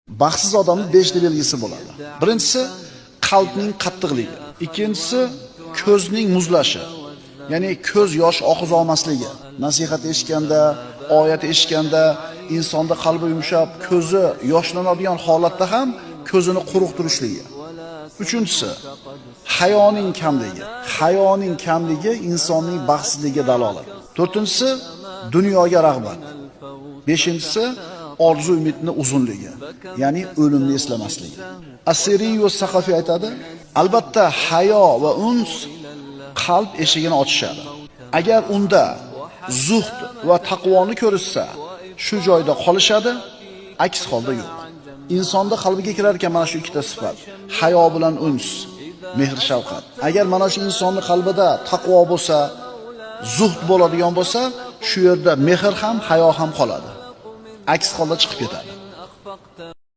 Baxtsiz odamning 5 ta belgisi bo'ladi. Birinchisi qalbning qattiqligi, ikkinchisi ko'zning muzlashi. Ya'ni ko'z yosh oqiza olmasligi. Nasihat eshitganda, oyat eshitganda insonda qalbi yumshab, ko'zi yoshlanadigan holatda ham ko'zini quruq turishligi. Uchinchisi hayoning kamligi. Hayoning kamligi insonning baxtsizligiga dalolat. To'rtinchisi dunyoga rag'bat. Beshinchisi orzu umidni uzunligi, ya'ni o'limni eslamasligi. Asiriy va Saqafiy aytadi, albatta hayo va uns qalb eshigini ochishadi. Agar unda zuhd va taqvoni ko'rishsa, shu joyda qolishadi, aks holda yo'q. Insonda qalbiga kirar ekan mana shu ikkita sifat: hayo bilan uns, mehr shafqat. Agar mana shu insonning qalbida taqvo bo'lsa, zuhd bo'ladigan bo'lsa, shu yerda mehr ham, hayo ham qoladi. Aks holda chiqib ketadi.